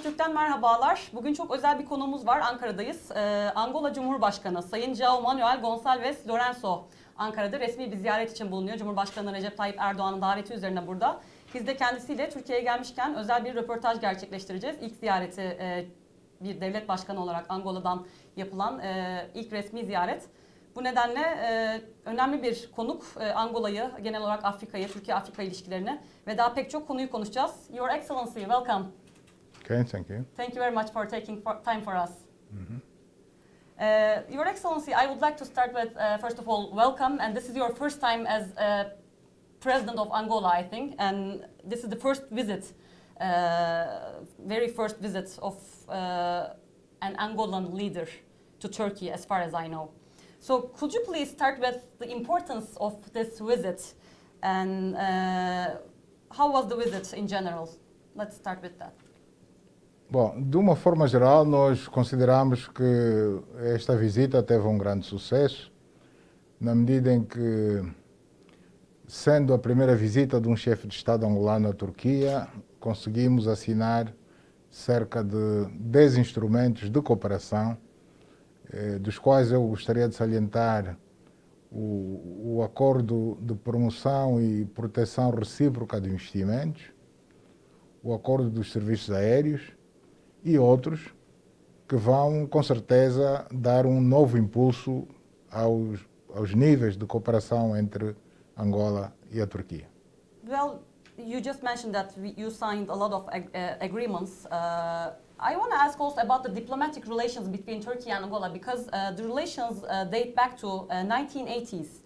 Türk'ten merhabalar. Bugün çok özel bir konuğumuz var. Ankara'dayız. Angola Cumhurbaşkanı Sayın João Manuel Gonçalves Lourenço Ankara'da resmi bir ziyaret için bulunuyor. Cumhurbaşkanı Recep Tayyip Erdoğan'ın daveti üzerine burada. Biz de kendisiyle Türkiye'ye gelmişken özel bir röportaj gerçekleştireceğiz. İlk ziyareti bir devlet başkanı olarak Angola'dan yapılan ilk resmi ziyaret. Bu nedenle önemli bir konuk Angola'yı, genel olarak Afrika'yı, Türkiye-Afrika ilişkilerini ve daha pek çok konuyu konuşacağız. Your Excellency, welcome. Okay, thank you. Thank you very much for taking time for us. Your Excellency, I would like to start with, first of all, welcome. And this is your first time as President of Angola, I think. And this is the first visit, very first visit of an Angolan leader to Turkey, as far as I know. So could you please start with the importance of this visit and how was the visit in general? Let's start with that. Bom, de uma forma geral, nós consideramos que esta visita teve um grande sucesso, na medida em que, sendo a primeira visita de um chefe de Estado angolano à Turquia, conseguimos assinar cerca de 10 instrumentos de cooperação, dos quais eu gostaria de salientar o acordo de promoção e proteção recíproca de investimentos, o acordo dos serviços aéreos e outros que vão, com certeza, dar um novo impulso aos níveis de cooperação entre Angola e a Turquia. Well, you just mentioned that you signed a lot of agreements. I want to ask also about the diplomatic relations between Turkey and Angola, because the relations date back to 1980s,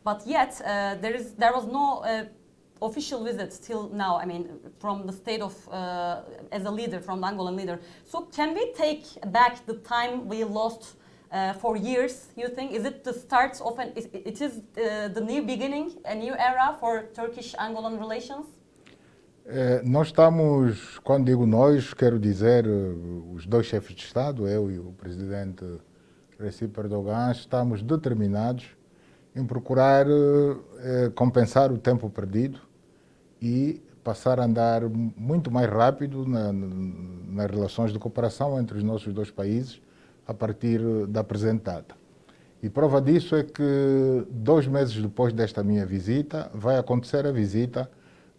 but yet there was no official visit till now. I mean, from the state of as a leader, from the Angolan leader. So can we take back the time we lost for years? You think is it the start of it is the new beginning, a new era for Turkish-Angolan relations? Nós estamos, quando digo nós, quero dizer os dois chefes de Estado, eu e o presidente Recep Erdogan, estamos determinados em procurar compensar o tempo perdido e passar a andar muito mais rápido nas relações de cooperação entre os nossos dois países a partir da presente data. E prova disso é que 2 meses depois desta minha visita vai acontecer a visita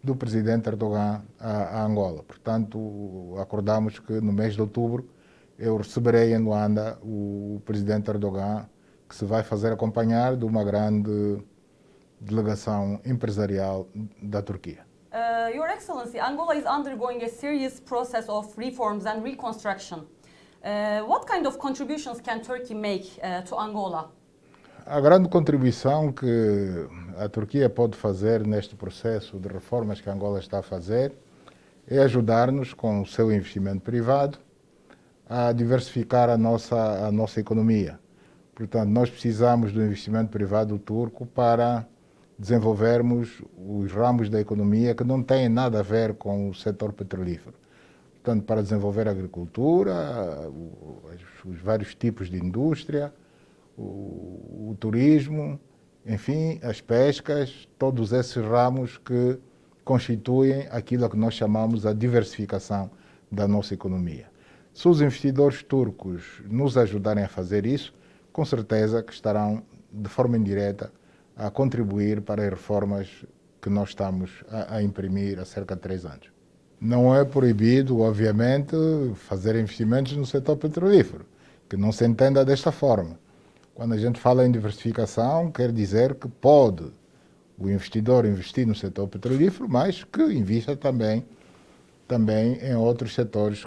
do presidente Erdogan a Angola. Portanto, acordamos que no mês de outubro eu receberei em Luanda o presidente Erdogan, que se vai fazer acompanhar de uma grande delegação empresarial da Turquia. Your Excellency, Angola is undergoing a serious process of reforms and reconstruction. What kind of contributions can Turkey make to Angola? A grande contribuição que a Turquia pode fazer neste processo de reformas que Angola está a fazer é ajudar-nos com o seu investimento privado a diversificar a nossa economia. Portanto, nós precisamos do investimento privado turco para desenvolvermos os ramos da economia que não têm nada a ver com o setor petrolífero. Portanto, para desenvolver a agricultura, os vários tipos de indústria, o turismo, enfim, as pescas, todos esses ramos que constituem aquilo que nós chamamos a diversificação da nossa economia. Se os investidores turcos nos ajudarem a fazer isso, com certeza que estarão de forma indireta a contribuir para as reformas que nós estamos a imprimir há cerca de 3 anos. Não é proibido, obviamente, fazer investimentos no setor petrolífero, que não se entenda desta forma. Quando a gente fala em diversificação, quer dizer que pode o investidor investir no setor petrolífero, mas que invista também em outros setores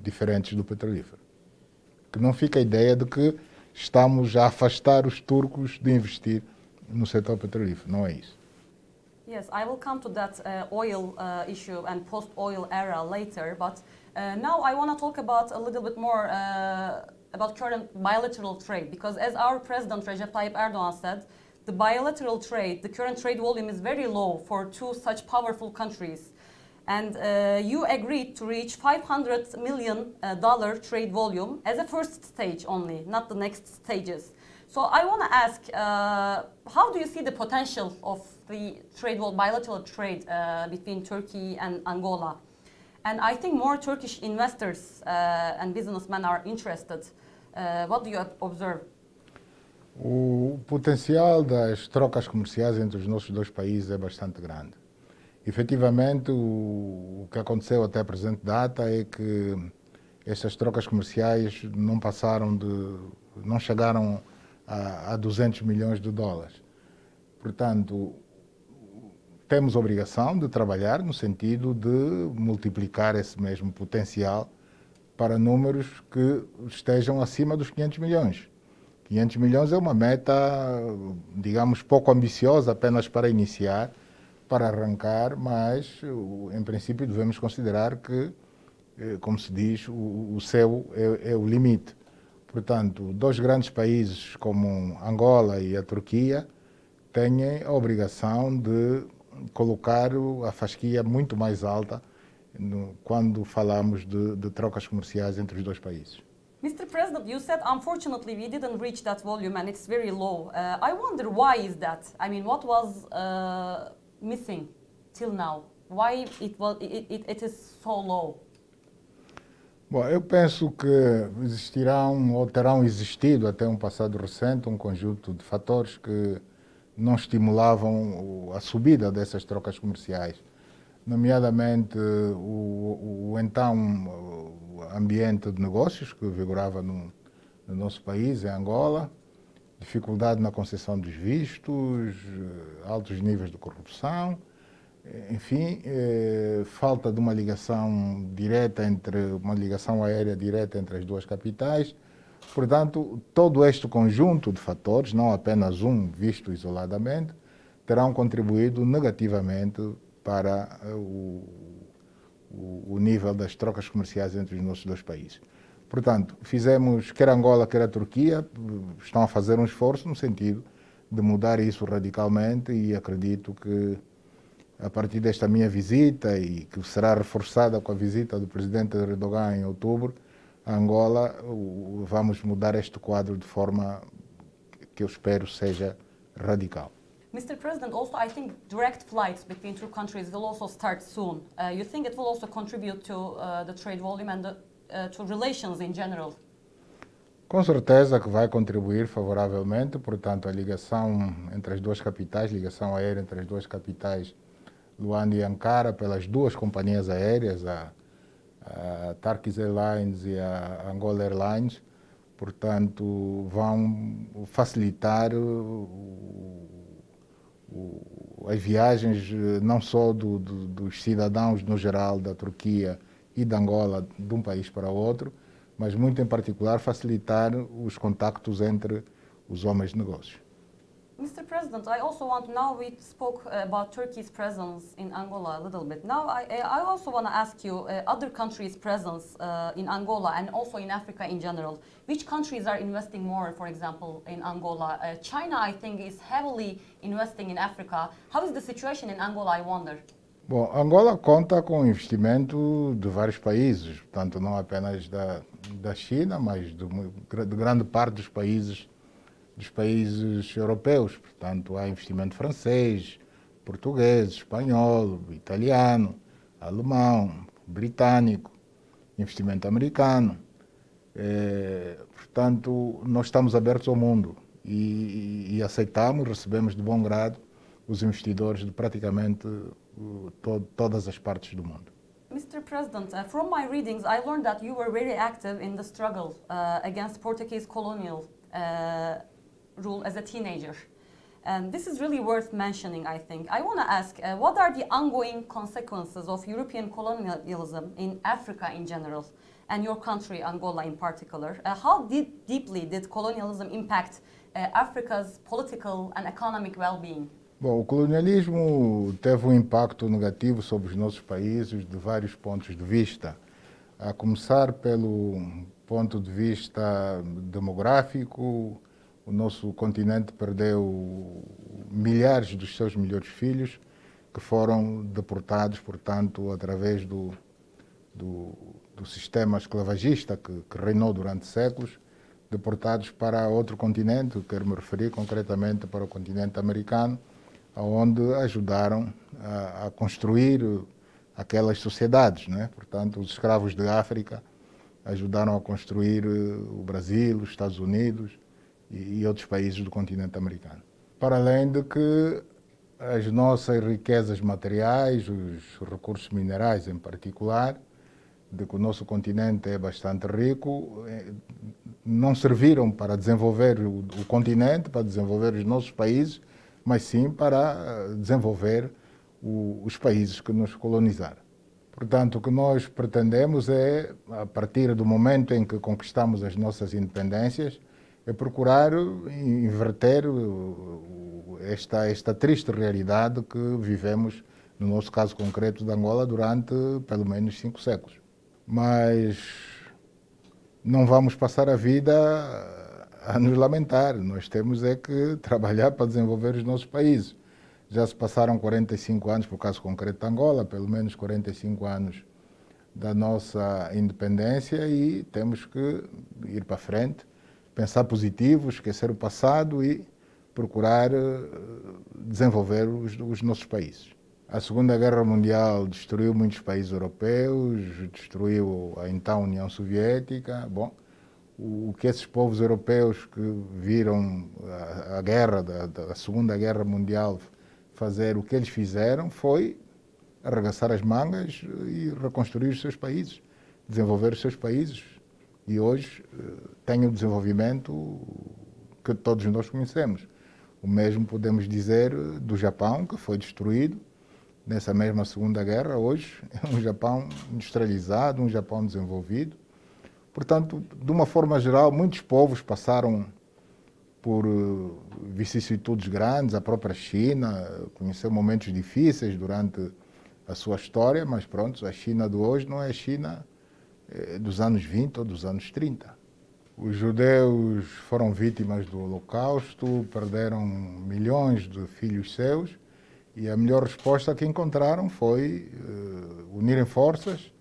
diferentes do petrolífero. Que não fica a ideia de que estamos a afastar os turcos de investir no setor petrolífero, não é isso. Yes, I will come to that oil issue and post-oil era later, but now I want to talk about a little bit more about current bilateral trade, because as our President Recep Tayyip Erdogan said, the bilateral trade, the current trade volume is very low for two such powerful countries. And you agreed to reach $500 million trade volume as a first stage only, not the next stages. So I want to ask, how do you see the potential of the bilateral trade between Turkey and Angola? And I think more Turkish investors and businessmen are interested. What do you observe? O potencial das trocas comerciais entre os nossos dois países é bastante grande. Efetivamente, o que aconteceu até a presente data é que estas trocas comerciais não chegaram a 200 milhões de dólares. Portanto, temos a obrigação de trabalhar no sentido de multiplicar esse mesmo potencial para números que estejam acima dos 500 milhões. 500 milhões é uma meta, digamos, pouco ambiciosa apenas para iniciar, para arrancar, mas em princípio devemos considerar que, como se diz, o céu é o limite. Portanto, dois grandes países como Angola e a Turquia têm a obrigação de colocar a fasquia muito mais alta quando falamos de trocas comerciais entre os dois países. Mr. President, you said unfortunately we didn't reach that volume and it's very low. I wonder why is that? I mean, what was missing till now? Why it is so low? Bom, eu penso que existirão ou terão existido até um passado recente um conjunto de fatores que não estimulavam a subida dessas trocas comerciais, nomeadamente o então ambiente de negócios que vigorava no nosso país, em Angola, dificuldade na concessão dos vistos, altos níveis de corrupção, enfim, falta de uma ligação aérea direta entre as duas capitais. Portanto, todo este conjunto de fatores, não apenas um visto isoladamente, terão contribuído negativamente para o nível das trocas comerciais entre os nossos dois países. Portanto, quer Angola, quer a Turquia, estão a fazer um esforço no sentido de mudar isso radicalmente e acredito que a partir desta minha visita e que será reforçada com a visita do presidente Erdogan em outubro, a Angola, vamos mudar este quadro de forma que eu espero seja radical. Mr. President, also I think direct flights between two countries will also start soon. You think it will also contribute to the trade volume and to relations in general? Com certeza que vai contribuir favoravelmente, portanto, a ligação entre as duas capitais, ligação aérea entre as duas capitais, Luanda e Ankara, pelas duas companhias aéreas, a Turkish Airlines e a Angola Airlines, portanto, vão facilitar as viagens não só dos cidadãos no geral da Turquia e da Angola de um país para outro, mas muito em particular facilitar os contactos entre os homens de negócios. Mr. President, I also want, now we spoke about Turkey's presence in Angola a little bit. Now I also want to ask you other countries' presence in Angola and also in Africa in general. Which countries are investing more, for example, in Angola? China, I think, is heavily investing in Africa. How is the situation in Angola, I wonder? Bom, Angola conta com investimento de vários países, portanto, não apenas da China, mas de grande parte dos países europeus. Portanto, há investimento francês, português, espanhol, italiano, alemão, britânico, investimento americano. Portanto, nós estamos abertos ao mundo e aceitamos, recebemos de bom grado os investidores de praticamente todas as partes do mundo. Mr. President, from my readings, I learned that you were very active in the struggle against Portuguese colonial rule as a teenager. And this is really worth mentioning, I think. I want to ask, what are the ongoing consequences of European colonialism in Africa in general, and your country, Angola in particular? How deeply did colonialism impact Africa's political and economic well-being? Bom, o colonialismo teve um impacto negativo sobre os nossos países de vários pontos de vista, a começar pelo ponto de vista demográfico. O nosso continente perdeu milhares dos seus melhores filhos que foram deportados, portanto, através do sistema esclavagista que reinou durante séculos, deportados para outro continente. Quero me referir concretamente para o continente americano, onde ajudaram a construir aquelas sociedades, né? Portanto, os escravos de África ajudaram a construir o Brasil, os Estados Unidos e outros países do continente americano. Para além de que as nossas riquezas materiais, os recursos minerais em particular, de que o nosso continente é bastante rico, não serviram para desenvolver o continente, para desenvolver os nossos países, mas sim para desenvolver os países que nos colonizaram. Portanto, o que nós pretendemos é, a partir do momento em que conquistamos as nossas independências, é procurar inverter esta triste realidade que vivemos, no nosso caso concreto de Angola, durante pelo menos 5 séculos. Mas não vamos passar a vida a nos lamentar, nós temos é que trabalhar para desenvolver os nossos países. Já se passaram 45 anos, por caso concreto de Angola, pelo menos 45 anos da nossa independência e temos que ir para frente, pensar positivo, esquecer o passado e procurar desenvolver os nossos países. A Segunda Guerra Mundial destruiu muitos países europeus, destruiu a então União Soviética. Bom, o que esses povos europeus que viram a guerra, da Segunda Guerra Mundial fazer, o que eles fizeram foi arregaçar as mangas e reconstruir os seus países, desenvolver os seus países. E hoje têm o desenvolvimento que todos nós conhecemos. O mesmo podemos dizer do Japão, que foi destruído nessa mesma Segunda Guerra. Hoje é um Japão industrializado, um Japão desenvolvido. Portanto, de uma forma geral, muitos povos passaram por vicissitudes grandes. A própria China conheceu momentos difíceis durante a sua história, mas pronto, a China de hoje não é a China dos anos 20 ou dos anos 30. Os judeus foram vítimas do Holocausto, perderam milhões de filhos seus e a melhor resposta que encontraram foi unirem forças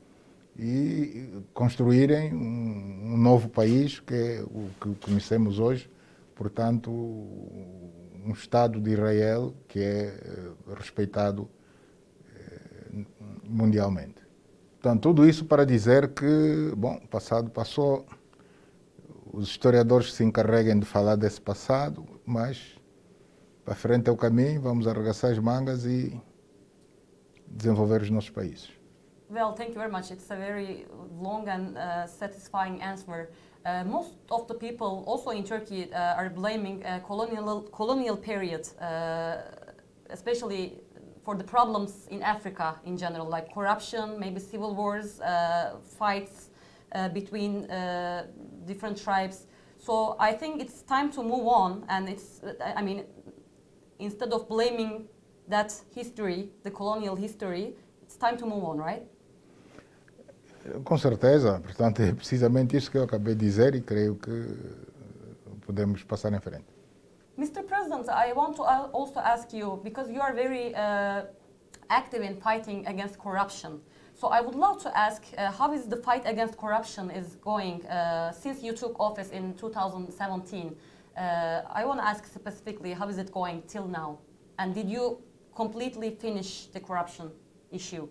e construírem um novo país, que é o que conhecemos hoje, portanto, um Estado de Israel que é respeitado mundialmente. Portanto, tudo isso para dizer que, bom, o passado passou, os historiadores se encarreguem de falar desse passado, mas para frente é o caminho, vamos arregaçar as mangas e desenvolver os nossos países. Well, thank you very much. It's a very long and satisfying answer. Most of the people, also in Turkey, are blaming colonial period, especially for the problems in Africa in general, like corruption, maybe civil wars, fights between different tribes. So I think it's time to move on, and I mean, instead of blaming that history, the colonial history, it's time to move on, right? Com certeza, portanto é precisamente isso que eu acabei de dizer e creio que podemos passar em frente. Mr. President, I want to also ask you, because you are very active in fighting against corruption. So I would love to ask, how is the fight against corruption is going since you took office in 2017? I want to ask specifically, how is it going till now? And did you completely finish the corruption issue?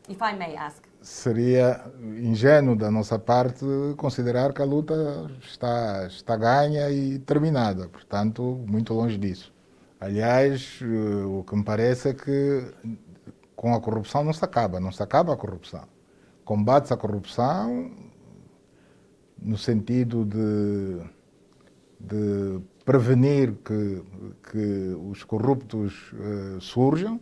If I may ask. Seria ingênuo da nossa parte considerar que a luta está ganha e terminada, portanto, muito longe disso. Aliás, o que me parece é que com a corrupção não se acaba a corrupção. Combate-se a corrupção no sentido de prevenir que os corruptos surjam,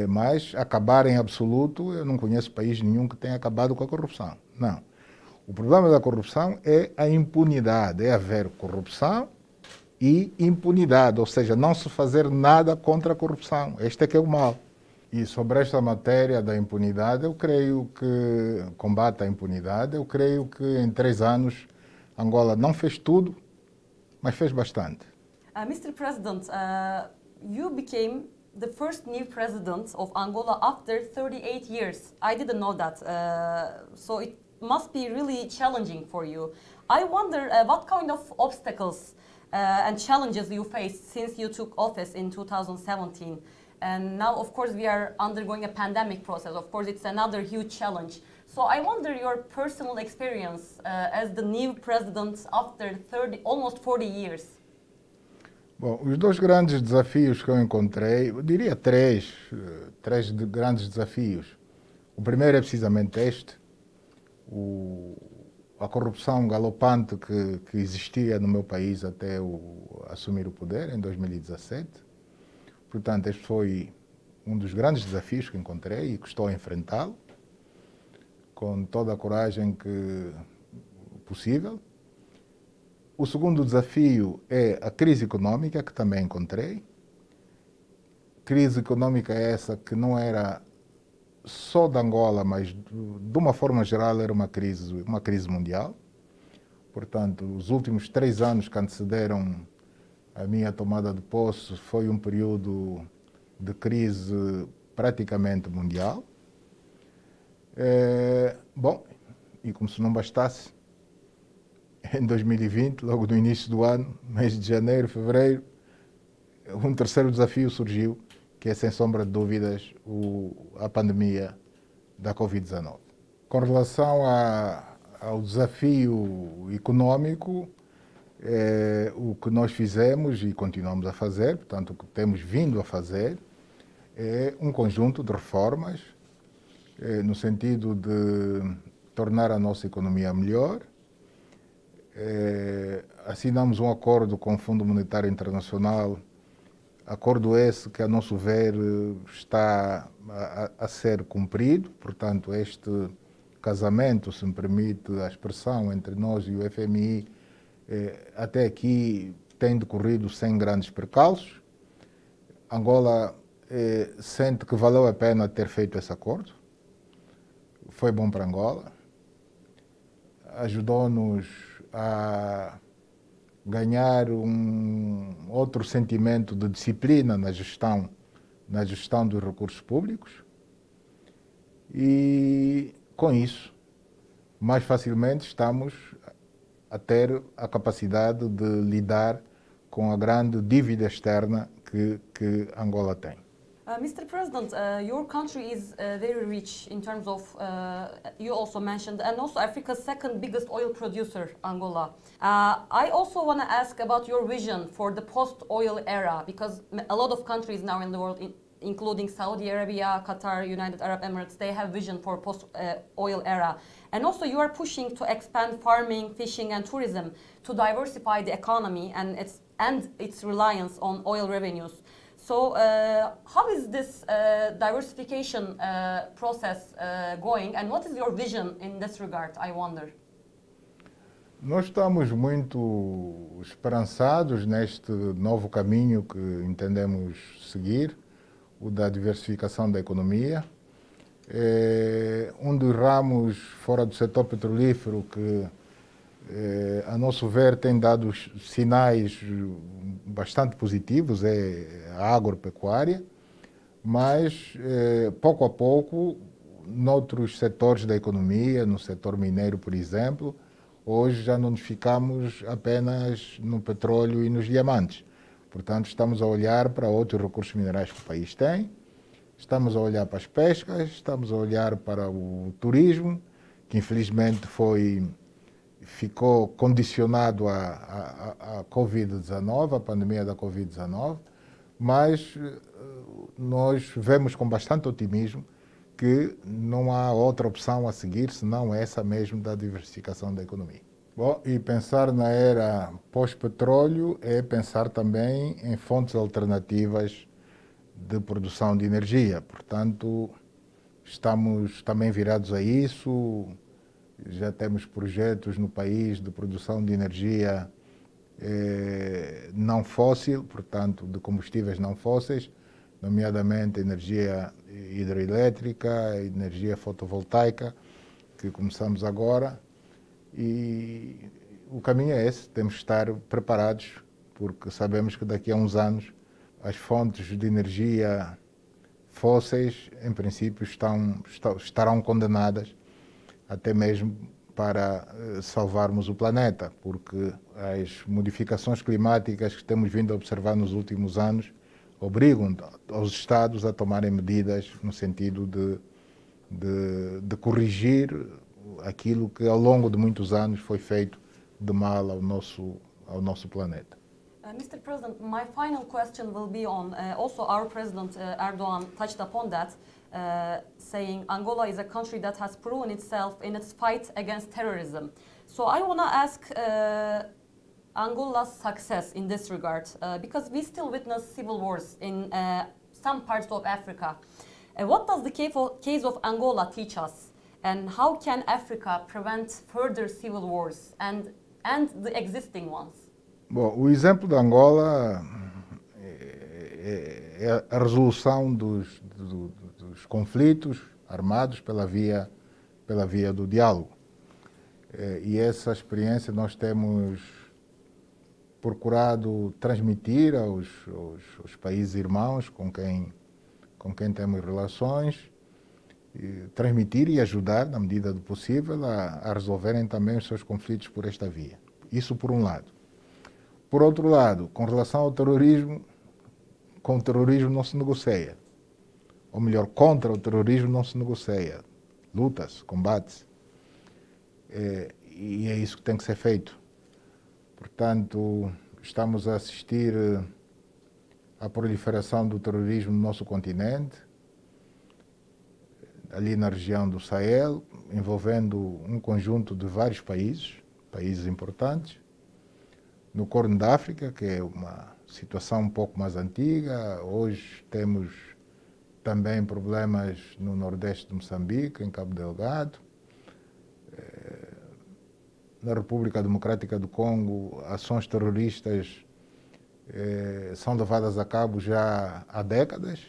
mas acabar em absoluto, eu não conheço país nenhum que tenha acabado com a corrupção. Não. O problema da corrupção é a impunidade, é haver corrupção e impunidade, ou seja, não se fazer nada contra a corrupção. Este é que é o mal. E sobre esta matéria da impunidade, eu creio que combate à impunidade, eu creio que em 3 anos Angola não fez tudo, mas fez bastante. Mr. President, you became the first new president of Angola after 38 years. I didn't know that, so it must be really challenging for you. I wonder what kind of obstacles and challenges you faced since you took office in 2017. And now, of course, we are undergoing a pandemic process. Of course, it's another huge challenge. So I wonder your personal experience as the new president after almost 40 years. Bom, os dois grandes desafios que eu encontrei, eu diria três grandes desafios. O primeiro é precisamente este, a corrupção galopante que existia no meu país até assumir o poder, em 2017. Portanto, este foi um dos grandes desafios que encontrei e que estou a enfrentá-lo com toda a coragem possível. O segundo desafio é a crise econômica, que também encontrei. Crise econômica essa que não era só de Angola, mas de uma forma geral era uma crise mundial. Portanto, os últimos 3 anos que antecederam a minha tomada de posse foi um período de crise praticamente mundial. Bom, e como se não bastasse, em 2020, logo no início do ano, mês de janeiro, fevereiro, um terceiro desafio surgiu, que é, sem sombra de dúvidas, a pandemia da Covid-19. Com relação ao desafio econômico, o que nós fizemos e continuamos a fazer, portanto, o que temos vindo a fazer, é um conjunto de reformas, no sentido de tornar a nossa economia melhor. Assinamos um acordo com o Fundo Monetário Internacional, acordo esse que, a nosso ver, está a ser cumprido. Portanto, este casamento, se me permite a expressão, entre nós e o FMI, até aqui tem decorrido sem grandes percalços. Angola sente que valeu a pena ter feito esse acordo. Foi bom para Angola, ajudou-nos a ganhar outro sentimento de disciplina na gestão dos recursos públicos e, com isso, mais facilmente estamos a ter a capacidade de lidar com a grande dívida externa que Angola tem. Mr. President, your country is very rich in terms of, you also mentioned, and also Africa's second biggest oil producer, Angola. I also want to ask about your vision for the post-oil era, because a lot of countries now in the world, including Saudi Arabia, Qatar, United Arab Emirates, they have vision for post-oil era. And also you are pushing to expand farming, fishing and tourism to diversify the economy and its reliance on oil revenues. So how is this diversification process going, and what is your vision in this regard, I wonder? Nós estamos muito esperançados neste novo caminho que entendemos seguir, o da diversificação da economia. Um dos ramos fora do setor petrolífero que, a nosso ver, tem dado sinais bastante positivos é a agropecuária, mas pouco a pouco, noutros setores da economia, no setor mineiro, por exemplo, hoje já não nos ficamos apenas no petróleo e nos diamantes. Portanto, estamos a olhar para outros recursos minerais que o país tem, estamos a olhar para as pescas, estamos a olhar para o turismo, que infelizmente ficou condicionado à Covid-19, à pandemia da Covid-19, mas nós vemos com bastante otimismo que não há outra opção a seguir senão essa mesmo da diversificação da economia. Bom, e pensar na era pós-petróleo é pensar também em fontes alternativas de produção de energia. Portanto, estamos também virados a isso. Já temos projetos no país de produção de energia não fóssil, portanto, de combustíveis não fósseis, nomeadamente energia hidroelétrica, energia fotovoltaica, que começamos agora. E o caminho é esse, temos que estar preparados, porque sabemos que daqui a uns anos as fontes de energia fósseis, em princípio, estarão condenadas até mesmo para salvarmos o planeta, porque as modificações climáticas que temos vindo a observar nos últimos anos obrigam os Estados a tomarem medidas no sentido de corrigir aquilo que ao longo de muitos anos foi feito de mal ao nosso planeta. Mr. President, my final question will be on, also our President Erdogan touched upon that, saying Angola is a country that has proven itself in its fight against terrorism. So I want to ask Angola's success in this regard, because we still witness civil wars in some parts of Africa. What does the case of Angola teach us? And how can Africa prevent further civil wars and the existing ones? Bom, o exemplo de Angola é a resolução dos conflitos armados pela via do diálogo. E essa experiência nós temos procurado transmitir aos países irmãos com quem temos relações, transmitir e ajudar, na medida do possível, a resolverem também os seus conflitos por esta via. Isso por um lado. Por outro lado, com relação ao terrorismo, com o terrorismo não se negocia. Ou melhor, contra o terrorismo não se negocia. Luta-se, combate-se. E é isso que tem que ser feito. Portanto, estamos a assistir à proliferação do terrorismo no nosso continente, ali na região do Sahel, envolvendo um conjunto de vários países importantes. No Corno da África, que é uma situação um pouco mais antiga, hoje temos também problemas no nordeste de Moçambique, em Cabo Delgado. Na República Democrática do Congo, ações terroristas são levadas a cabo já há décadas.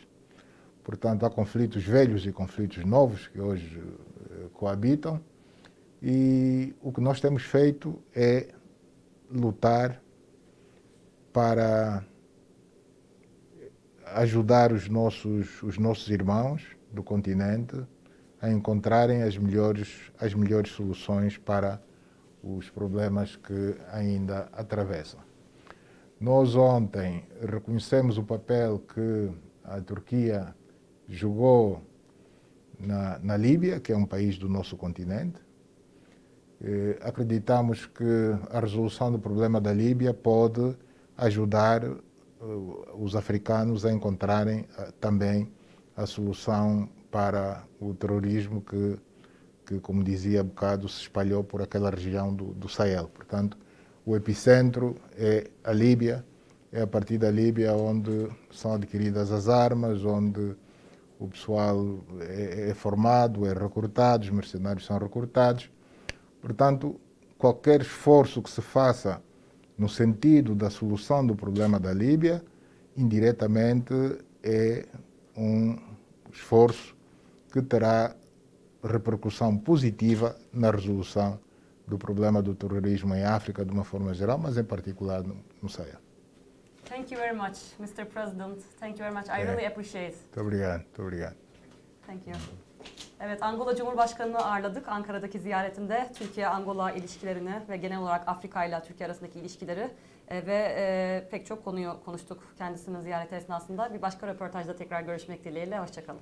Portanto, há conflitos velhos e conflitos novos que hoje coabitam. E o que nós temos feito é lutar para ajudar os nossos irmãos do continente a encontrarem as melhores soluções para os problemas que ainda atravessam. Nós ontem reconhecemos o papel que a Turquia jogou na Líbia, que é um país do nosso continente. Acreditamos que a resolução do problema da Líbia pode ajudar os africanos a encontrarem também a solução para o terrorismo que, como dizia há bocado, se espalhou por aquela região do Sahel. Portanto, o epicentro é a Líbia, é a partir da Líbia onde são adquiridas as armas, onde o pessoal é formado, é recrutado, os mercenários são recrutados. Portanto, qualquer esforço que se faça no sentido da solução do problema da Líbia, indiretamente é um esforço que terá repercussão positiva na resolução do problema do terrorismo em África de uma forma geral, mas em particular no Sahel. Thank you very much, Mr. President. Thank you very much. I really appreciate. Muito obrigado. Thank you. Evet, Angola Cumhurbaşkanı'nı ağırladık. Ankara'daki ziyaretinde Türkiye-Angola ilişkilerini ve genel olarak Afrika ile Türkiye arasındaki ilişkileri ve pek çok konuyu konuştuk kendisinin ziyareti esnasında. Bir başka röportajda tekrar görüşmek dileğiyle. Hoşça kalın.